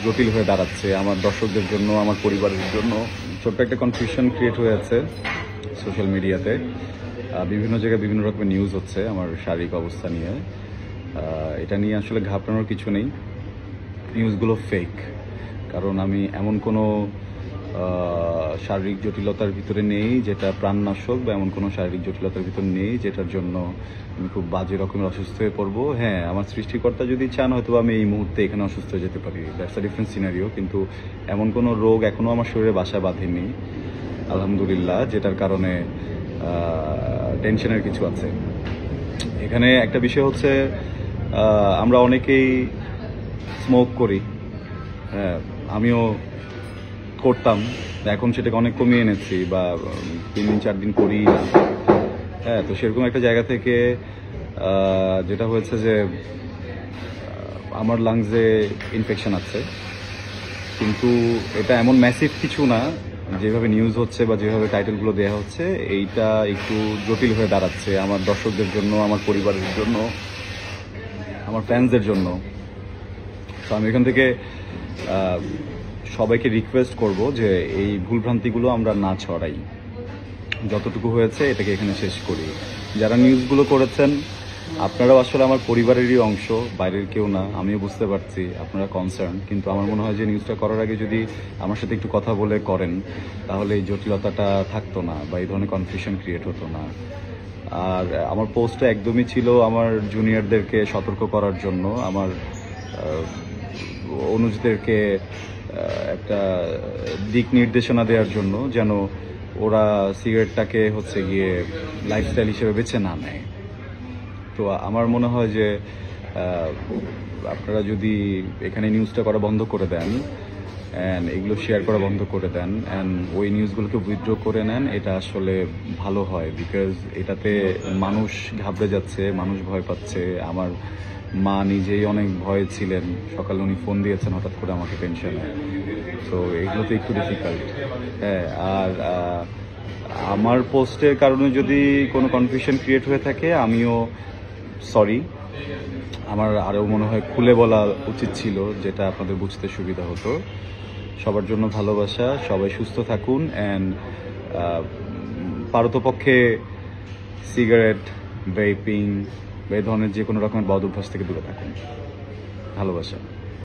জটিল হয়ে দাঁড়াচ্ছে আমার দর্শকদের জন্য, আমার পরিবারের জন্য। ছোট্ট একটা কনফিউশন ক্রিয়েট হয়ে আছে সোশ্যাল মিডিয়াতে। বিভিন্ন জায়গায় বিভিন্ন রকমের নিউজ হচ্ছে আমার শারীরিক অবস্থা নিয়ে। এটা নিয়ে আসলে ঘাবড়ানোর কিছু নেই, নিউজগুলো ফেক। কারণ আমি এমন কোনো শারীরিক জটিলতার ভিতরে নেই যেটা প্রাণনাশক, বা এমন কোনো শারীরিক জটিলতার ভিতরে নেই যেটার জন্য আমি খুব বাজে রকমের অসুস্থ হয়ে পড়বো। হ্যাঁ, আমার সৃষ্টিকর্তা যদি চান হয়তো আমি এই মুহূর্তে এখানে অসুস্থ হয়ে যেতে পারি, দ্যাটস আ ডিফারেন্ট সিনারিও। কিন্তু এমন কোনো রোগ এখনও আমার শরীরে বাসা বাঁধেনি আলহামদুলিল্লাহ, যেটার কারণে টেনশনের কিছু আছে। এখানে একটা বিষয় হচ্ছে, আমরা অনেকেই স্মোক করি। হ্যাঁ, আমিও করতাম, এখন সেটাকে অনেক কমিয়ে এনেছি, বা 3 দিন 4 দিন করি না। হ্যাঁ, তো সেরকম একটা জায়গা থেকে যেটা হয়েছে যে আমার লাংসে ইনফেকশন আছে, কিন্তু এটা এমন ম্যাসিভ কিছু না যেভাবে নিউজ হচ্ছে বা যেভাবে টাইটেলগুলো দেওয়া হচ্ছে। এইটা একটু জটিল হয়ে দাঁড়াচ্ছে আমার দর্শকদের জন্য, আমার পরিবারের জন্য, আমার ফ্যান্সদের জন্য। তো আমি এখান থেকে সবাইকে রিকোয়েস্ট করব যে এই ভুলভ্রান্তিগুলো আমরা না ছড়াই, যতটুকু হয়েছে এটাকে এখানে শেষ করি। যারা নিউজগুলো করেছেন আপনারাও আসলে আমার পরিবারেরই অংশ, বাইরের কেউ না। আমিও বুঝতে পারছি আপনারা কনসার্ন, কিন্তু আমার মনে হয় যে নিউজটা করার আগে যদি আমার সাথে একটু কথা বলে করেন তাহলে এই জটিলতাটা থাকতো না, বা এই ধরনের কনফিউশন ক্রিয়েট হতো না। আর আমার পোস্টটা একদমই ছিল আমার জুনিয়রদেরকে সতর্ক করার জন্য, আমার অনুজদেরকে একটা দিক নির্দেশনা দেওয়ার জন্য, যেন ওরা সিগারেটটাকে হচ্ছে গিয়ে লাইফস্টাইল হিসেবে বেছে না নেয়। তো আমার মনে হয় যে আপনারা যদি এখানে নিউজটা করা বন্ধ করে দেন অ্যান্ড এগুলো শেয়ার করা বন্ধ করে দেন অ্যান্ড ওই নিউজগুলোকে উইথড্র করে নেন, এটা আসলে ভালো হয়। বিকজ এটাতে মানুষ ঘাবড়ে যাচ্ছে, মানুষ ভয় পাচ্ছে। আমার মা নিজেই অনেক ভয়ে ছিলেন, সকালে উনি ফোন দিয়েছেন হঠাৎ করে আমাকে টেনশনে। তো এগুলো তো একটু ডিফিকাল্ট। হ্যাঁ, আর আমার পোস্টের কারণে যদি কোনো কনফিউশন ক্রিয়েট হয়ে থাকে আমিও সরি। আমার আরও মনে হয় খুলে বলা উচিত ছিল, যেটা আপনাদের বুঝতে সুবিধা হতো। সবার জন্য ভালোবাসা, সবাই সুস্থ থাকুন অ্যান্ড পারতপক্ষে সিগারেট, ভেপিং বা এই ধরনের যে কোনো রকমের বদ অভ্যাস থেকে দূরে থাকুন। ভালোবাসা।